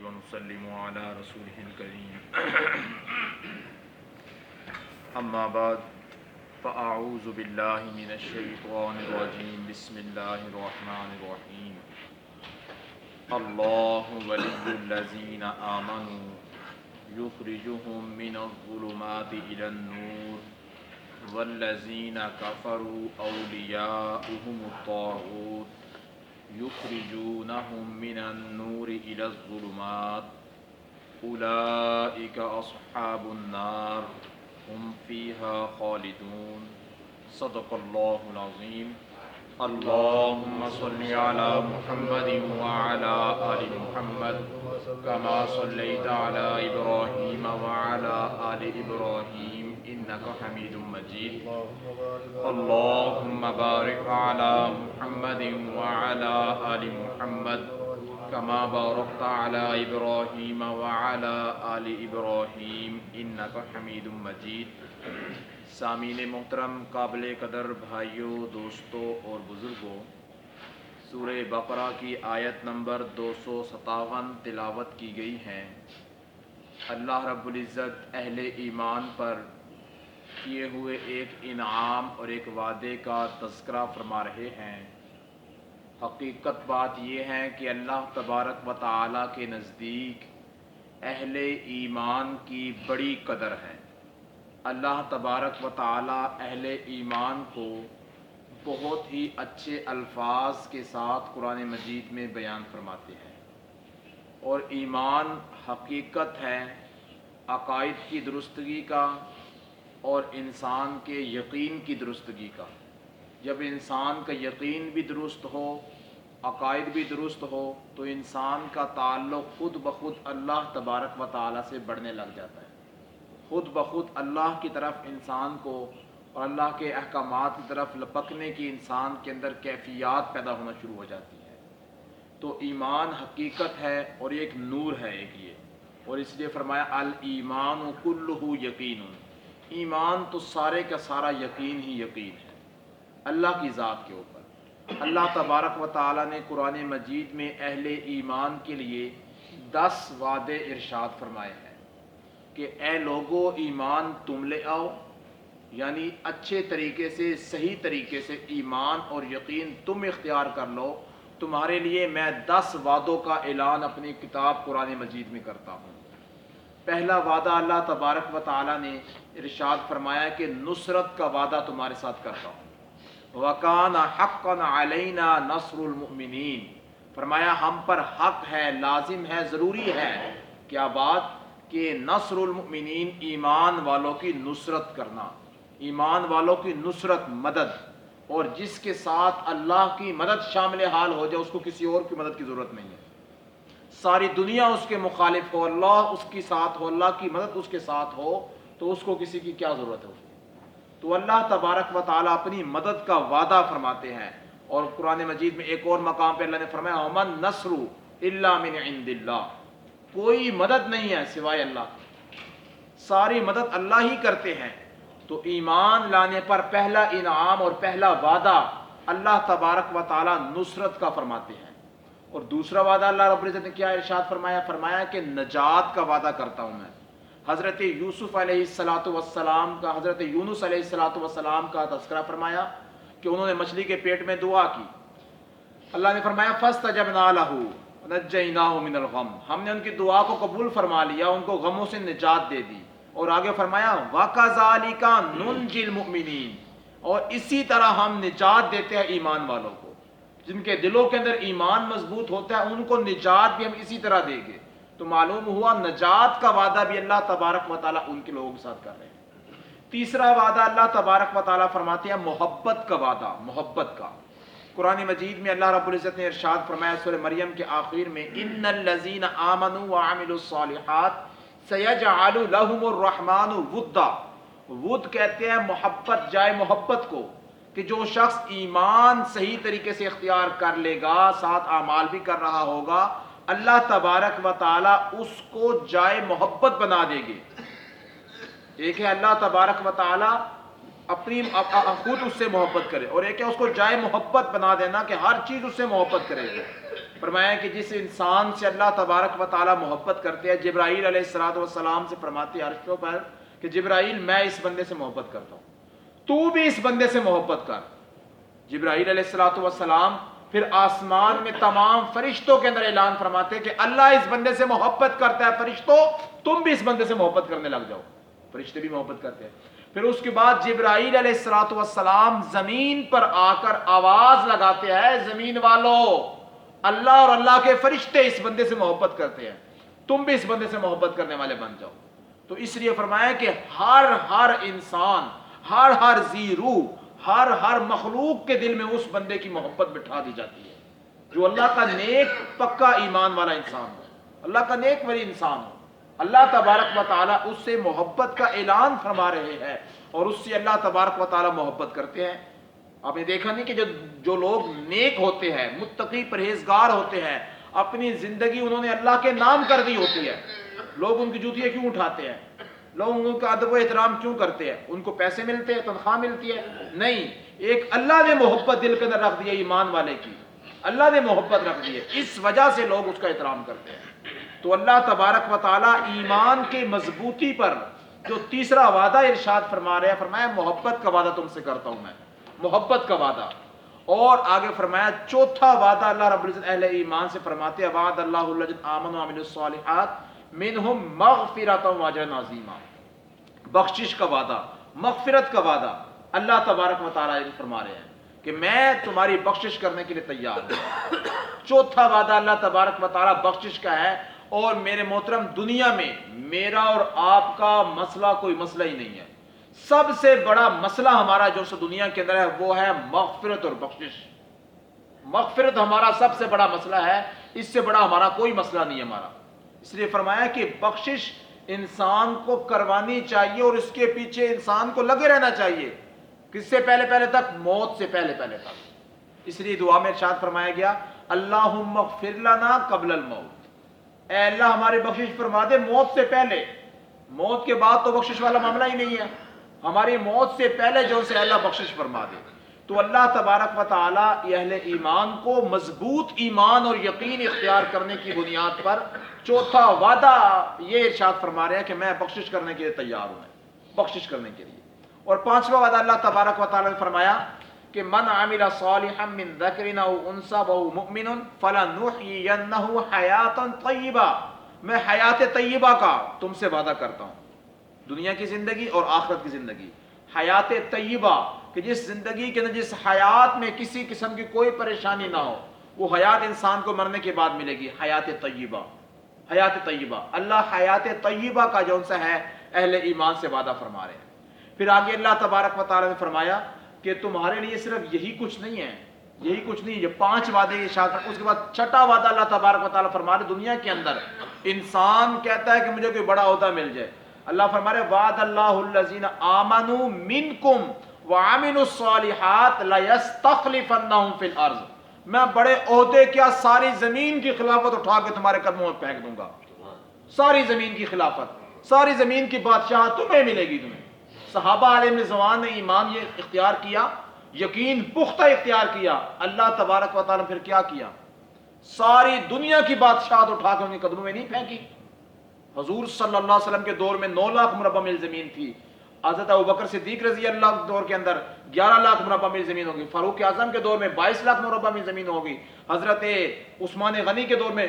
ونسلم على رسوله الكريم أما بعد فأعوذ بالله من الشيطان الرجيم بسم الله الرحمن الرحيم الله ولي الذين آمنوا يخرجهم من الظلمات إلى النور والذين كفروا أولياؤهم الطاغوت يخرجونهم من النور إلى الظلمات أولئك أصحاب النار هم فيها خالدون صدق الله العظيم اللهم صل على محمد وعلى آل محمد كما صليت على إبراهيم وعلى آل إبراهيم إنك حميد مجيد اللهم بارك على محمد وعلى آل محمد كما باركت على إبراهيم وعلى آل إبراهيم إنك حميد مجيد سامعین محترم، قابل قدر بھائیوں، دوستوں اور بزرگوں، سورہ بقرہ کی آیت نمبر 257 تلاوت کی گئی ہے۔ اللہ رب العزت اہل ایمان پر کیے ہوئے ایک انعام اور ایک وعدے کا تذکرہ فرما رہے ہیں۔ حقیقت بات یہ ہے کہ اللہ تبارک و تعالیٰ کے نزدیک اہل ایمان کی بڑی قدر ہے۔ اللہ تبارک و تعالیٰ اہل ایمان کو بہت ہی اچھے الفاظ کے ساتھ قرآن مجید میں بیان فرماتے ہیں، اور ایمان حقیقت ہے عقائد کی درستگی کا اور انسان کے یقین کی درستگی کا۔ جب انسان کا یقین بھی درست ہو، عقائد بھی درست ہو، تو انسان کا تعلق خود بخود اللہ تبارک و تعالیٰ سے بڑھنے لگ جاتا ہے۔ خود بخود اللہ کی طرف انسان کو اور اللہ کے احکامات کی طرف لپکنے کی انسان کے اندر کیفیات پیدا ہونا شروع ہو جاتی ہے۔ تو ایمان حقیقت ہے اور ایک نور ہے ایک یہ، اور اس لیے فرمایا الایمان کلہ یقین، ایمان تو سارے کا سارا یقین ہی یقین ہے اللہ کی ذات کے اوپر۔ اللہ تبارک و تعالیٰ نے قرآن مجید میں اہل ایمان کے لیے 10 وعدے ارشاد فرمائے ہیں کہ اے لوگو ایمان تم لے آؤ، یعنی اچھے طریقے سے، صحیح طریقے سے ایمان اور یقین تم اختیار کر لو، تمہارے لیے میں 10 وعدوں کا اعلان اپنی کتاب قرآن مجید میں کرتا ہوں۔ پہلا وعدہ اللہ تبارک و تعالیٰ نے ارشاد فرمایا کہ نصرت کا وعدہ تمہارے ساتھ کرتا ہوں۔ وَكَانَ حَقًّا عَلَيْنَا نَصْرُ الْمُؤْمِنِينَ، فرمایا ہم پر حق ہے، لازم ہے، ضروری ہے کیا بات کہ نصر المؤمنین، ایمان والوں کی نصرت کرنا، ایمان والوں کی نصرت، مدد، اور جس کے ساتھ اللہ کی مدد شامل حال ہو جائے اس کو کسی اور کی مدد کی ضرورت نہیں ہے۔ ساری دنیا اس کے مخالف ہو، اللہ اس کے ساتھ ہو، اللہ کی مدد اس کے ساتھ ہو، تو اس کو کسی کی کیا ضرورت ہے اس کو؟ تو اللہ تبارک و تعالیٰ اپنی مدد کا وعدہ فرماتے ہیں، اور قرآن مجید میں ایک اور مقام پہ اللہ نے فرمایا وَمَن نَّصْرُ إِلَّا مِنْ عِنْدِ اللَّهِ، کوئی مدد نہیں ہے سوائے اللہ کی، ساری مدد اللہ ہی کرتے ہیں۔ تو ایمان لانے پر پہلا انعام اور پہلا وعدہ اللہ تبارک و تعالیٰ نصرت کا فرماتے ہیں۔ اور دوسرا وعدہ اللہ رب العزت نے کیا ارشاد فرمایا؟ فرمایا کہ نجات کا وعدہ کرتا ہوں میں۔ حضرت یوسف علیہ السلام کا، حضرت یونس علیہ السلام کا تذکرہ فرمایا کہ انہوں نے مچھلی کے پیٹ میں دعا کی، اللہ نے فرمایا فَاسْتَجَبْنَا لَهُ وَنَجَّيْنَاهُ مِنَ الْغَمِّ، ہم نے ان کی دعا کو قبول فرما لیا، ان کو غموں سے نجات دے دی۔ اور آگے فرمایا وَكَذَلِكَ نُنْجِي الْمُؤْمِنِينَ، اور اسی طرح ہم نجات دیتے ہیں ایمان والوں کو، جن کے دلوں کے اندر ایمان مضبوط ہوتا ہے ان کو نجات بھی ہم اسی طرح دیں گے۔ تو معلوم ہوا نجات کا وعدہ بھی اللہ تبارک و تعالیٰ ان کے لوگوں کے ساتھ کر رہے ہیں۔ تیسرا وعدہ اللہ تبارک و تعالیٰ فرماتے ہیں محبت کا وعدہ، محبت کا۔ قرآن مجید میں اللہ رب العزت نے ارشاد فرمایا سورہ مریم کے آخر میں ان الذین آمنوا وعملوا الصالحات سیجعل لهم الرحمن ودا، ود کہتے ہیں محبت، جائے محبت کو، کہ جو شخص ایمان صحیح طریقے سے اختیار کر لے گا، ساتھ اعمال بھی کر رہا ہوگا، اللہ تبارک و تعالیٰ اس کو جائے محبت بنا دے گے۔ ایک ہے اللہ تبارک و تعالیٰ اپنی خود اس سے محبت کرے، اور ایک ہے اس کو جائے محبت بنا دینا کہ ہر چیز اس سے محبت کرے گا۔ فرمایا کہ جس انسان سے اللہ تبارک و تعالی محبت کرتے ہیں، جبرائیل علیہ الصلوۃ والسلام سے فرماتے ہیں عرش پر کہ جبرائیل میں اس بندے سے محبت کرتا ہوں، تو بھی اس بندے سے محبت کر۔ جبرائیل علیہ الصلوۃ والسلام پھر آسمان میں تمام فرشتوں کے اندر اعلان فرماتے ہیں کہ اللہ اس بندے سے محبت کرتا ہے، فرشتوں تم بھی اس بندے سے محبت کرنے لگ جاؤ۔ فرشتے بھی محبت کرتے ہیں۔ پھر اس کے بعد جبرائیل علیہ الصلوۃ والسلام زمین پر آ کر آواز لگاتے ہیں، زمین والوں، اللہ اور اللہ کے فرشتے اس بندے سے محبت کرتے ہیں، تم بھی اس بندے سے محبت کرنے والے بن جاؤ۔ تو اس لیے فرمایا کہ ہر انسان، ہر ذی روح، ہر مخلوق کے دل میں اس بندے کی محبت بٹھا دی جاتی ہے جو اللہ کا نیک پکا ایمان والا انسان ہو، اللہ کا نیک ولی انسان ہو۔ اللہ تبارک و تعالیٰ اس سے محبت کا اعلان فرما رہے ہیں اور اس سے اللہ تبارک و تعالیٰ محبت کرتے ہیں۔ آپ نے دیکھا نہیں کہ جو لوگ نیک ہوتے ہیں، متقی پرہیزگار ہوتے ہیں، اپنی زندگی انہوں نے اللہ کے نام کر دی ہوتی ہے، لوگ ان کی جوتیاں کیوں اٹھاتے ہیں؟ لوگ ان کا ادب و احترام کیوں کرتے ہیں؟ ان کو پیسے ملتے ہیں، تنخواہ ملتی ہے؟ نہیں، ایک اللہ نے محبت دل کے اندر رکھ دی ہے ایمان والے کی، اللہ نے محبت رکھ دی ہے، اس وجہ سے لوگ اس کا احترام کرتے ہیں۔ تو اللہ تبارک و تعالیٰ ایمان کے مضبوطی پر جو تیسرا وعدہ ارشاد فرما رہے ہیں، فرمایا محبت کا وعدہ تم سے کرتا ہوں میں، محبت کا وعدہ۔ اور آگے فرمایا چوتھا وعدہ اللہ رب العزت اہل ایمان سے فرماتے ہیں، وعد اللہ الذین آمنوا وعملوا الصالحات منہم مغفرۃ واجرا عظیما، بخشش کا وعدہ، مغفرت کا وعدہ اللہ تبارک و تعالیٰ فرما رہے ہیں کہ میں تمہاری بخشش کرنے کے لیے تیار ہوں۔ چوتھا وعدہ اللہ تبارک و تعالیٰ بخشش کا ہے۔ اور میرے محترم، دنیا میں میرا اور آپ کا مسئلہ کوئی مسئلہ ہی نہیں ہے، سب سے بڑا مسئلہ ہمارا جو دنیا کے اندر ہے وہ ہے مغفرت اور بخشش۔ مغفرت ہمارا سب سے بڑا مسئلہ ہے، اس سے بڑا ہمارا کوئی مسئلہ نہیں ہے ہمارا۔ اس لیے فرمایا کہ بخشش انسان کو کروانی چاہیے اور اس کے پیچھے انسان کو لگے رہنا چاہیے، کس سے پہلے تک؟ موت سے پہلے تک۔ اس لیے دعا میں ارشاد فرمایا گیا، اللہم اغفر لنا قبل الموت، اے اللہ ہماری بخشش فرما دے موت سے پہلے۔ موت کے بعد تو بخشش والا معاملہ ہی نہیں ہے، ہماری موت سے پہلے جو سے اللہ بخشش فرما دے۔ تو اللہ تبارک و تعالیٰ اہل ایمان کو مضبوط ایمان اور یقین اختیار کرنے کی بنیاد پر چوتھا وعدہ یہ ارشاد فرما رہے ہیں کہ میں بخشش کرنے کے لیے تیار ہوں، بخشش کرنے کے لیے۔ اور پانچواں وعدہ اللہ تبارک و تعالیٰ نے فرمایا کہ من عمل صالحا من ذکر او انثى وهو مؤمن فلنحيينه حیاتا طیبہ، میں حیات طیبہ کا تم سے وعدہ کرتا ہوں، دنیا کی زندگی اور آخرت کی زندگی، حیات طیبہ، کہ جس زندگی کے اندر جس حیات میں کسی قسم کی کوئی پریشانی نہ ہو، وہ حیات انسان کو مرنے کے بعد ملے گی، حیات طیبہ، حیات طیبہ۔ اللہ حیات طیبہ کا جو سا ہے اہل ایمان سے وعدہ فرما رہے ہیں۔ پھر آگے اللہ تبارک و تعالیٰ نے فرمایا کہ تمہارے لیے صرف یہی کچھ نہیں ہے، یہی کچھ نہیں، یہ 5 وعدے ارشاد۔ اس کے بعد چھٹا وعدہ اللہ تبارک و تعالیٰ فرما رہے، دنیا کے اندر انسان کہتا ہے کہ مجھے کوئی بڑا عہدہ مل جائے، اللہ فرما رہے وعد اللہ الذین آمنوا منکم وعملوا الصالحات لیستخلفنہم فی الارض، میں بڑے عہدے کیا ساری زمین کی خلافت اٹھا کے تمہارے قدموں میں پھینک دوں گا، ساری زمین کی خلافت، ساری زمین کی بادشاہت تمہیں ملے گی۔ تمہیں صحابہ علیہ رضوان نے ایمان یہ اختیار کیا، یقین پختہ اختیار کیا، اللہ تبارک و تعالیٰ پھر کیا کیا؟ ساری دنیا کی بادشاہت اٹھا کے ان کے قدموں میں نہیں پھینکی۔ حضور صلی اللہ علیہ وسلم کے دور میں 9 لاکھ مربع میل زمین تھی، حضرت ابوبکر صدیق رضی اللہ کے دور کے اندر 11 لاکھ مربع میل زمین ہوگی، فاروق اعظم کے دور میں 22 لاکھ مربع میل زمین ہوگی، حضرت عثمان غنی کے دور میں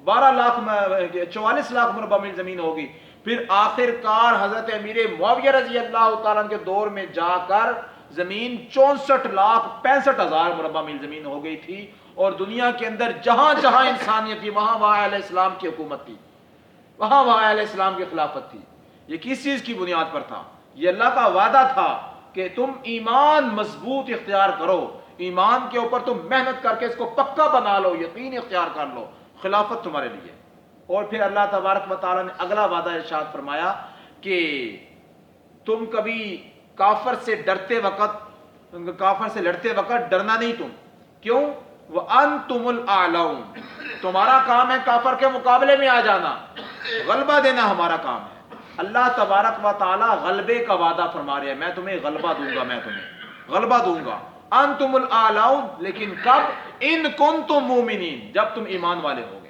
44 لاکھ مربع میل زمین ہوگی، پھر آخر کار حضرت امیر معاویہ رضی اللہ تعالیٰ کے دور میں جا کر زمین 64,65,000 مربع میل زمین ہو گئی تھی، اور دنیا کے اندر جہاں جہاں انسانیت تھی وہاں وہاں علیہ السلام کی حکومت تھی، وہاں وہاں علیہ السلام کی خلافت تھی۔ یہ کس چیز کی بنیاد پر تھا؟ یہ اللہ کا وعدہ تھا کہ تم ایمان مضبوط اختیار کرو، ایمان کے اوپر تم محنت کر کے اس کو پکا بنا لو، یقین اختیار کر لو، خلافت تمہارے لیے۔ اور پھر اللہ تبارک و تعالیٰ نے اگلا وعدہ ارشاد فرمایا کہ تم کبھی کافر سے ڈرتے وقت، کافر سے لڑتے وقت ڈرنا نہیں، تم کیوں؟ وَأَنْتُمُ الْأَعْلَوْنَ، تمہارا کام ہے کافر کے مقابلے میں آ جانا، غلبہ دینا ہمارا کام ہے۔ اللہ تبارک و تعالیٰ غلبے کا وعدہ فرما رہے ہیں، میں تمہیں غلبہ دوں گا، میں تمہیں غلبہ دوں گا۔ انتم الاعلون، لیکن کب؟ ان کنتم مومنین، جب تم ایمان والے ہوگے.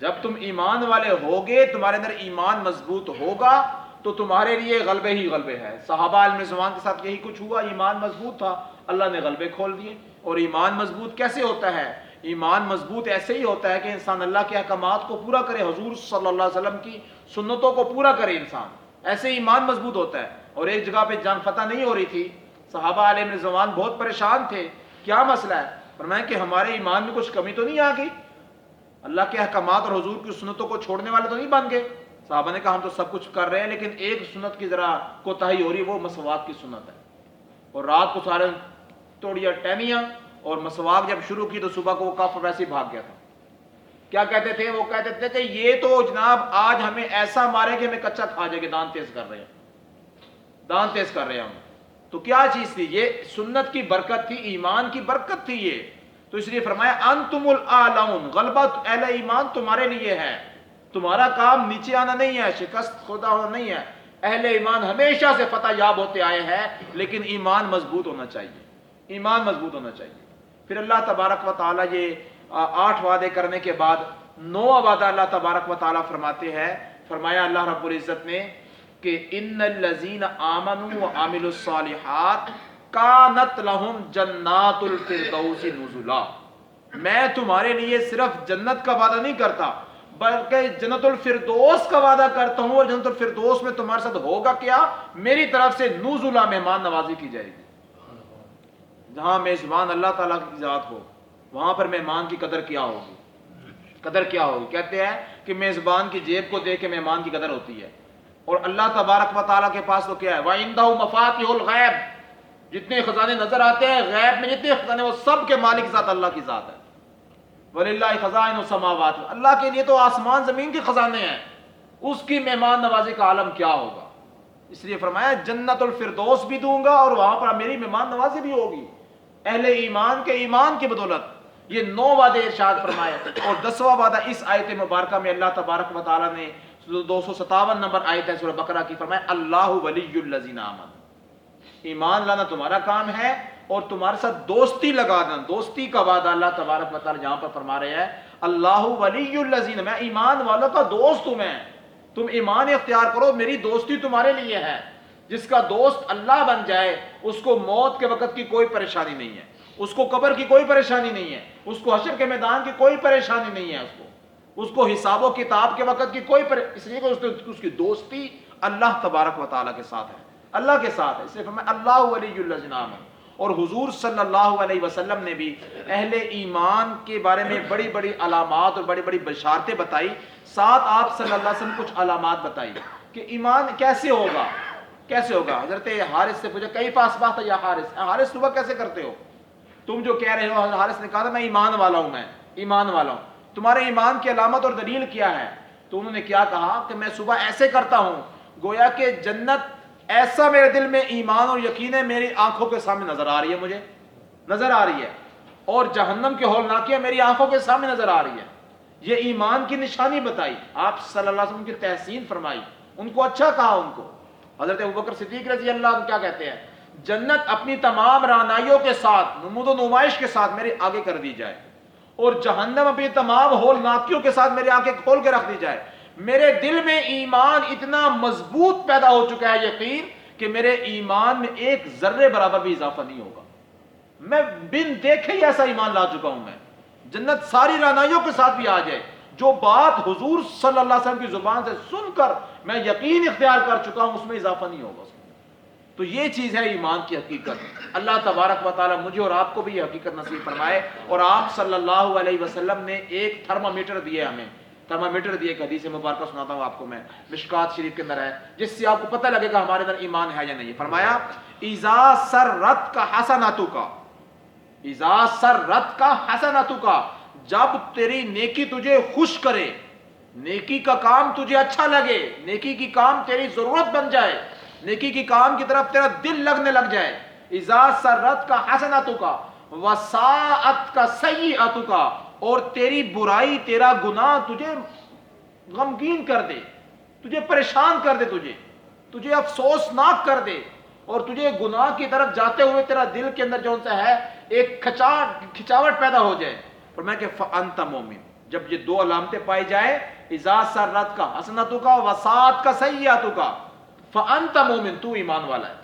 جب تم ایمان والے ہوگے، تمہارے اندر ایمان مضبوط ہوگا تو تمہارے لیے غلبے ہی غلبے ہے. صحابہ عالم زمان کے ساتھ یہی کچھ ہوا، ایمان مضبوط تھا، اللہ نے غلبے کھول دیے. اور ایمان مضبوط کیسے ہوتا ہے؟ ایمان مضبوط ایسے ہی ہوتا ہے کہ انسان اللہ کے احکامات کو پورا کرے، حضور صلی اللہ علیہ وسلم کی سنتوں کو پورا کرے انسان، ایسے ایمان مضبوط ہوتا ہے. اور ایک جگہ پہ جنگ فتح نہیں ہو رہی تھی، صحابہ علیہ رضوان بہت پریشان تھے. کیا مسئلہ ہے؟ فرمایا کہ ہمارے ایمان میں کچھ کمی تو نہیں آ گئی، اللہ کے احکامات اور حضور کی سنتوں کو چھوڑنے والے تو نہیں بن گئے؟ صحابہ نے کہا ہم تو سب کچھ کر رہے ہیں، لیکن ایک سنت کی ذرا کوتاہی ہو رہی ہے، وہ مسواک کی سنت ہے. اور رات کو سارے توڑیا ٹہنیاں، اور مسواک جب شروع کی تو صبح کو وہ کافر ویسے ہی بھاگ گیا تھا. کیا کہتے تھے؟ وہ کہتے تھے کہ یہ تو جناب آج ہمیں ایسا مارے کہ ہمیں کچا کھا جائے گا، دان تیز کر رہے ہیں، دان تیز کر رہے ہیں ہم. تو کیا چیز تھی یہ؟ سنت کی برکت تھی، ایمان کی برکت تھی یہ. تو اس لیے فرمایا انتم الاعلون، غلبہ اہل ایمان تمہارے لیے ہے. تمہارا کام نیچے آنا نہیں ہے، شکست خوردہ ہونا نہیں ہے. اہل ایمان ہمیشہ سے فتح یاب ہوتے آئے ہیں، لیکن ایمان مضبوط ہونا چاہیے، ایمان مضبوط ہونا چاہیے. پھر اللہ تبارک و تعالیٰ یہ 8 وعدے کرنے کے بعد 9واں وعدہ اللہ تبارک و تعالیٰ فرماتے ہیں. فرمایا اللہ رب العزت نے کہ ان الذین آمنوا وعملوا الصالحات کانت لہم جنات الفردوس نزلا. میں تمہارے لیے صرف جنت کا وعدہ نہیں کرتا، بلکہ جنت الفردوس کا وعدہ کرتا ہوں. اور جنت الفردوس میں تمہارے ساتھ ہوگا کیا؟ میری طرف سے نزلا، مہمان نوازی کی جائے گی. جہاں میزبان اللہ تعالیٰ کی ذات ہو وہاں پر مہمان کی قدر کیا ہوگی؟ قدر کیا ہوگی؟ کہتے ہیں کہ میزبان کی جیب کو دیکھ کے مہمان کی قدر ہوتی ہے. اور اللہ تبارک و تعالیٰ کے پاس تو کیا ہے؟ وَعِندَهُ مَفَاتِحُ الْغَیْبِ، جتنے خزانے نظر آتے ہیں غیب میں، جتنے خزانے، وہ سب کے مالک ذات اللہ کی ذات ہے. وَلِلَّهِ خَزَائِنُ السَّمَاوَاتِ، اللہ کے لیے تو آسمان زمین کے خزانے ہیں، اس کی مہمان نوازی کا عالم کیا ہوگا. اس لیے فرمایا جنت الفردوس بھی دوں گا اور وہاں پر میری مہمان نوازی بھی ہوگی اہل ایمان کے ایمان کی بدولت. یہ 9 وعدے ارشاد فرمائے. اور 10واں وعدہ اس آیت مبارکہ میں اللہ تبارک و تعالیٰ نے 257 نمبر آیت ہے سورہ بقرہ کی، فرمایا اللہ ولی الذین آمنوا، ایمان لانا تمہارا کام ہے اور تمہارے ساتھ دوستی لگا دینا. دوستی کا وعدہ اللہ تبارک و تعالیٰ جہاں پر فرما رہے ہیں اللہ ولی الذین، میں ایمان والوں کا دوست ہوں. میں تم ایمان اختیار کرو، میری دوستی تمہارے لیے ہے. جس کا دوست اللہ بن جائے اس کو موت کے وقت کی کوئی پریشانی نہیں ہے، اس کو قبر کی کوئی پریشانی نہیں ہے، اس کو حشر کے میدان کی کوئی پریشانی نہیں ہے، اس کو حساب و کتاب کے وقت کی کوئی اس لیے کہ اس کی دوستی اللہ تبارک و تعالیٰ کے ساتھ ہے، اللہ کے ساتھ ہے. اس لیے فرمایا اللہ ولی الذین آمنوا. اور حضور صلی اللہ علیہ وسلم نے بھی اہل ایمان کے بارے میں بڑی بڑی علامات اور بڑی بڑی بشارتیں بتائی. ساتھ آپ صلی اللہ علیہ وسلم کچھ علامات بتائی کہ ایمان کیسے ہوگا، کیسے ہوگا. حضرت حارث سے پوچھا کیف اصبحت یا حارث، حارث صبح کیسے کرتے ہو؟ تم جو کہہ رہے ہو. حارث نے کہا تھا میں ایمان والا ہوں، میں ایمان والا ہوں. تمہارے ایمان کی علامت اور دلیل کیا ہے؟ تو انہوں نے کیا کہا کہ میں صبح ایسے کرتا ہوں گویا کہ جنت ایسا میرے دل میں ایمان اور یقین ہے، میری آنکھوں کے سامنے نظر آ رہی ہے، مجھے نظر آ رہی ہے. اور جہنم کے ہولناکیاں میری آنکھوں کے سامنے نظر آ رہی ہے. یہ ایمان کی نشانی بتائی آپ صلی اللہ علیہ وسلم کی تحسین فرمائی، ان کو اچھا کہا. ان کو حضرت ابوبکر صدیق رضی اللہ عنہ کیا کہتے ہیں؟ جنت اپنی تمام رعنائیوں کے ساتھ، نمود و نمائش کے ساتھ میرے آگے کر دی جائے، اور جہنم اپنی تمام ہولناکیوں کے ساتھ میرے آنکھیں کھول کے رکھ دی جائے. میرے دل میں ایمان اتنا مضبوط پیدا ہو چکا ہے، یقین کہ میرے ایمان میں ایک ذرے برابر بھی اضافہ نہیں ہوگا. میں بن دیکھے ہی ایسا ایمان لا چکا ہوں. میں جنت ساری رعنائیوں کے ساتھ بھی آ جائے، جو بات حضور صلی اللہ علیہ وسلم کی زبان سے سن کر میں یقین اختیار کر چکا ہوں، اس میں اضافہ نہیں ہوگا. تو یہ چیز ہے ایمان کی حقیقت. اللہ تبارک و تعالیٰ مجھے اور آپ کو بھی یہ حقیقت نصیب فرمائے. اور آپ صلی اللہ علیہ وسلم نے ایک تھرمامیٹر دیا ہمیں، تھرمامیٹر دیے. ایک حدیث مبارکہ سناتا ہوں آپ کو میں، مشکات شریف کے اندر ہے، جس سے آپ کو پتہ لگے گا ہمارے اندر ایمان ہے یا نہیں. فرمایا اذا سرت کا حسناتک، اذا سرت کا حسناتک، جب تیری نیکی تجھے خوش کرے، نیکی کا کام تجھے اچھا لگے، نیکی کی کام تیری ضرورت بن جائے، نیکی کی کام کی طرف تیرا دل لگنے لگ جائے. اذا سرت کا حسناتک وساءت کا سیئاتک، اور تیری برائی، تیرا گناہ تجھے غمگین کر دے، تجھے پریشان کر دے، تجھے افسوسناک کر دے، اور تجھے گناہ کی طرف جاتے ہوئے تیرا دل کے اندر جو سا ہے ایک کھچاوٹ پیدا ہو جائے، فرمایا کہ فَأَنْتَ مُؤْمِنٌ، جب یہ دو علامتیں پائی جائے، اِذَا سَرَّتْكَ حَسَنَتُكَ وَسَاءَتْكَ سَيِّئَتُكَ فَأَنْتَ مُؤْمِنٌ، تو ایمان والا ہے،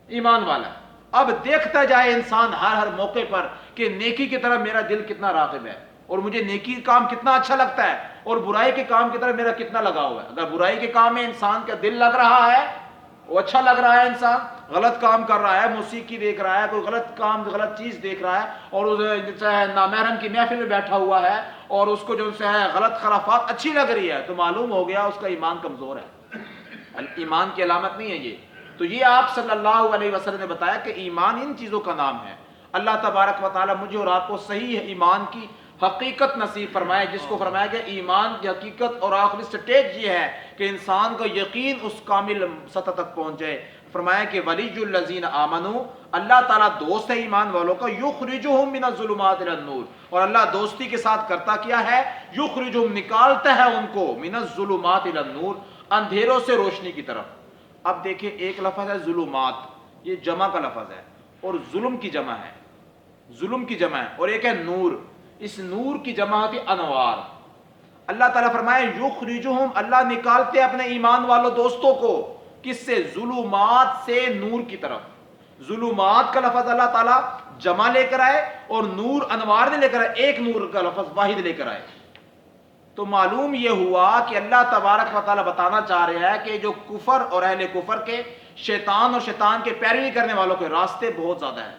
ایمان والا ہے۔ اب دیکھتا جائے انسان ہر موقع پر کہ نیکی کی طرف میرا دل کتنا راغب ہے، اور مجھے نیکی کام کتنا اچھا لگتا ہے، اور برائی کے کام کی طرف میرا کتنا لگا ہوا ہے۔ اگر برائی کے کام میں انسان کا دل لگ رہا ہے، وہ اچھا لگ رہا ہے، انسان غلط کام کر رہا ہے، موسیقی دیکھ رہا ہے، کوئی غلط کام غلط چیز دیکھ رہا ہے، اور اس نامحرم کی محفل میں بیٹھا ہوا ہے، اور اس کو جو ہے غلط خرافات اچھی لگ رہی ہے، تو معلوم ہو گیا اس کا ایمان کمزور ہے، ایمان کی علامت نہیں ہے یہ۔ تو یہ آپ صلی اللہ علیہ وسلم نے بتایا کہ ایمان ان چیزوں کا نام ہے۔ اللہ تبارک و تعالی مجھے اور آپ کو صحیح ایمان کی حقیقت نصیب فرمائے، جس کو فرمایا کہ ایمان کی حقیقت اور آخری سٹیج یہ ہے کہ انسان کا یقین اس کامل سطح تک پہنچ جائے۔ فرمایا کہ ولی الذین آمنوا، اللہ تعالیٰ دوست ہے ایمان والوں کا، یخرجہم من الظلمات الی النور، اور اللہ دوستی کے ساتھ کرتا کیا ہے، یخرجہم نکالتا ہے ان کو، من الظلمات الی النور، اندھیروں سے روشنی کی طرف۔ اب دیکھیں ایک لفظ ہے ظلمات، یہ جمع کا لفظ ہے، اور ظلم کی جمع ہے، ظلم کی جمع ہے، اور ایک ہے نور، اس نور کی جمع ہوتی انوار۔ اللہ تعالیٰ فرمائے یخرجہم، اللہ نکالتے اپنے ایمان والوں دوستوں کو، کس سے، ظلمات سے نور کی طرف۔ ظلمات کا لفظ اللہ تعالیٰ جمع لے کر آئے، اور نور انوار نے لے کر آئے، ایک نور کا لفظ واحد لے کر آئے۔ تو معلوم یہ ہوا کہ اللہ تبارک و تعالیٰ بتانا چاہ رہا ہے کہ جو کفر اور اہل کفر کے، شیطان اور شیطان کے پیروی کرنے والوں کے راستے بہت زیادہ ہیں،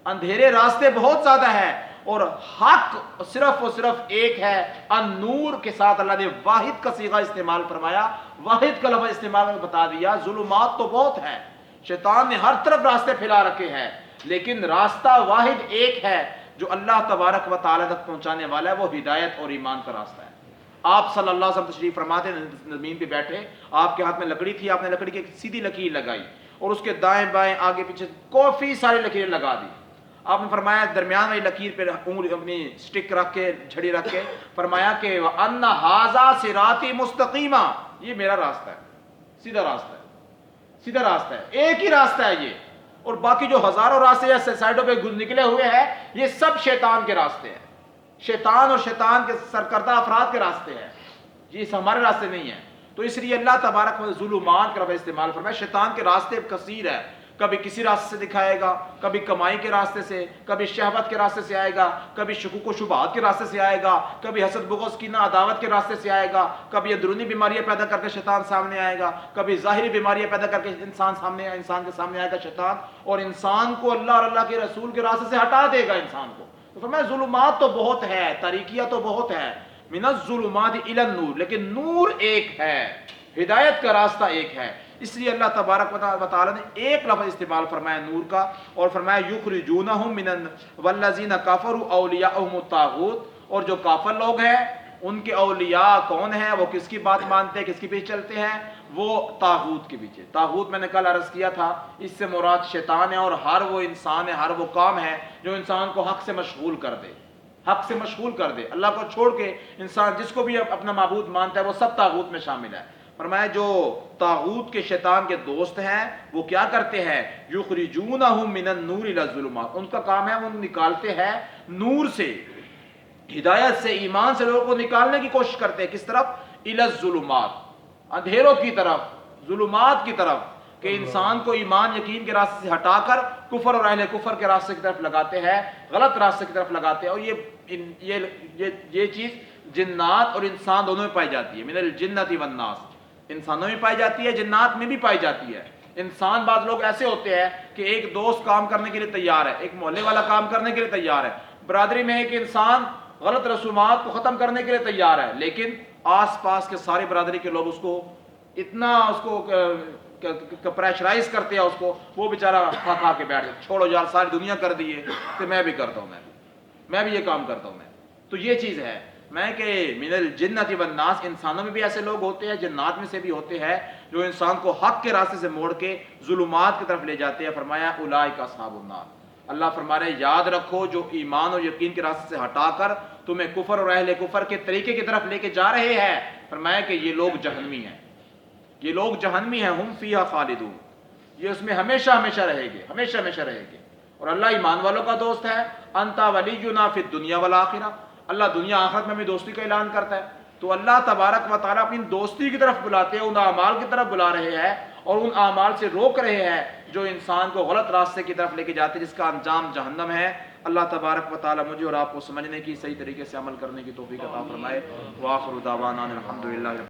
اندھیرے راستے بہت زیادہ ہیں، اور حق صرف اور صرف ایک ہے۔ النور کے ساتھ اللہ نے واحد کا صیغہ استعمال فرمایا، واحد کا لفظ استعمال میں بتا دیا۔ ظلمات تو بہت ہے، شیطان نے ہر طرف راستے پھیلا رکھے ہیں، لیکن راستہ واحد ایک ہے جو اللہ تبارک و تعالیٰ تک پہنچانے والا ہے، وہ ہدایت اور ایمان کا راستہ ہے۔ آپ صلی اللہ علیہ وسلم تشریف فرماتے زمین پہ بیٹھے، آپ کے ہاتھ میں لکڑی تھی، آپ نے لکڑی کی ایک سیدھی لکیر لگائی، اور اس کے دائیں بائیں آگے پیچھے کافی ساری لکیریں لگا دی۔ آپ نے فرمایا درمیان والی لکیر پہ انگلی اپنی سٹک رکھ کے، جھڑی رکھ کے فرمایا کہ وَأَنَّ هَذَا صِرَاطِي مُسْتَقِيمًا، یہ میرا راستہ ہے، سیدھا راستہ ہے، سیدھا راستہ ہے، ایک ہی راستہ ہے یہ، اور باقی جو ہزاروں راستے یا سائڈوں پہ نکلے ہوئے ہیں، یہ سب شیطان کے راستے ہیں، شیطان اور شیطان کے سرکردہ افراد کے راستے ہیں، یہ ہمارے راستے نہیں ہیں۔ تو اس لیے اللہ تبارک و ظلمات کا لفظ استعمال فرمایا۔ شیطان کے راستے کثیر ہے، کبھی کسی راستے سے دکھائے گا، کبھی کمائی کے راستے سے، کبھی شہوت کے راستے سے آئے گا، کبھی شکوک و شبہات کے راستے سے آئے گا، کبھی حسد بغض کینہ عداوت کے راستے سے آئے گا، کبھی اندرونی بیماریاں پیدا کر کے شیطان سامنے آئے گا، کبھی ظاہری بیماریاں پیدا کر کے انسان کے سامنے آئے گا شیطان، اور انسان کو اللہ اور اللہ کے رسول کے راستے سے ہٹا دے گا انسان کو۔ تو فرمایا ظلمات تو بہت ہے، تاریکیاں تو بہت ہے، من الظلمات الی النور، لیکن نور ایک ہے، ہدایت کا راستہ ایک ہے۔ اس لیے اللہ تبارک و تعالی نے ایک لفظ استعمال فرمایا نور کا، اور فرمایا یخرجونہم من والذین کفروا اولیاءہم الطاغوت، اور جو کافر لوگ ہیں ان کے اولیاء کون ہیں، وہ کس کی بات مانتے ہیں، کس کے پیچھے چلتے ہیں، وہ طاغوت کے پیچھے۔ طاغوت میں نے کل عرض کیا تھا، اس سے مراد شیطان ہے، اور ہر وہ انسان ہے، ہر وہ کام ہے جو انسان کو حق سے مشغول کر دے، حق سے مشغول کر دے۔ اللہ کو چھوڑ کے انسان جس کو بھی اپنا معبود مانتا ہے وہ سب طاغوت میں شامل ہے۔ فرمایا جو طاغوت کے شیطان کے دوست ہیں وہ کیا کرتے ہیں، یخرجونہم من النور الی الظلمات، ان کا کام ہے وہ نکالتے ہیں نور سے، ہدایت سے، ایمان سے لوگوں کو نکالنے کی کوشش کرتے ہیں، کس طرف، الی الظلمات، اندھیروں کی طرف، ظلمات کی طرف، کہ انسان کو ایمان یقین کے راستے سے ہٹا کر کفر اور اہل کفر کے راستے کی طرف لگاتے ہیں، غلط راستے کی طرف لگاتے ہیں۔ اور یہ چیز جنات اور انسان دونوں میں پائی جاتی ہے، من الجنۃ والناس، انسانوں میں پائی جاتی ہے، جنات میں بھی پائی جاتی ہے۔ انسان بعض لوگ ایسے ہوتے ہیں کہ ایک دوست کام کرنے کے لیے تیار ہے، ایک محلے والا کام کرنے کے لیے تیار ہے، برادری میں ایک انسان غلط رسومات کو ختم کرنے کے لیے تیار ہے، لیکن آس پاس کے سارے برادری کے لوگ اس کو اتنا پریشرائز کرتے ہیں اس کو، وہ بیچارہ کھا کے بیٹھ جائے، چھوڑو یار ساری دنیا کر دی ہے تو میں بھی کرتا ہوں، میں بھی یہ کام کرتا ہوں۔ تو یہ چیز ہے میں کہ من الجنۃ والناس، انسانوں میں بھی ایسے لوگ ہوتے ہیں، جنات میں سے بھی ہوتے ہیں، جو انسان کو حق کے راستے سے موڑ کے ظلمات کی طرف لے جاتے ہیں۔ فرمایا اولئک اصحاب النار، اللہ فرما رہے یاد رکھو جو ایمان اور یقین کے راستے سے ہٹا کر تمہیں کفر اور اہل کفر کے طریقے کی طرف لے کے جا رہے ہیں، فرمایا کہ یہ لوگ جہنمی ہیں، یہ لوگ جہنمی ہیں، ہم فیہا خالدون، یہ اس میں ہمیشہ ہمیشہ رہے گی، ہمیشہ ہمیشہ رہے گی۔ اور اللہ ایمان والوں کا دوست ہے، انتا ولینا فی الدنیا والآخرہ، اللہ دنیا آخرت میں بھی دوستی کا اعلان کرتا ہے۔ تو اللہ تبارک و تعالیٰ اپنی دوستی کی طرف بلاتے ہیں، ان اعمال کی طرف بلا رہے ہیں اور ان اعمال سے روک رہے ہیں جو انسان کو غلط راستے کی طرف لے کے جاتے ہیں، جس کا انجام جہنم ہے۔ اللہ تبارک و تعالیٰ مجھے اور آپ کو سمجھنے کی، صحیح طریقے سے عمل کرنے کی توفیق عطا فرمائے۔ وآخر دعوانا الحمدللہ۔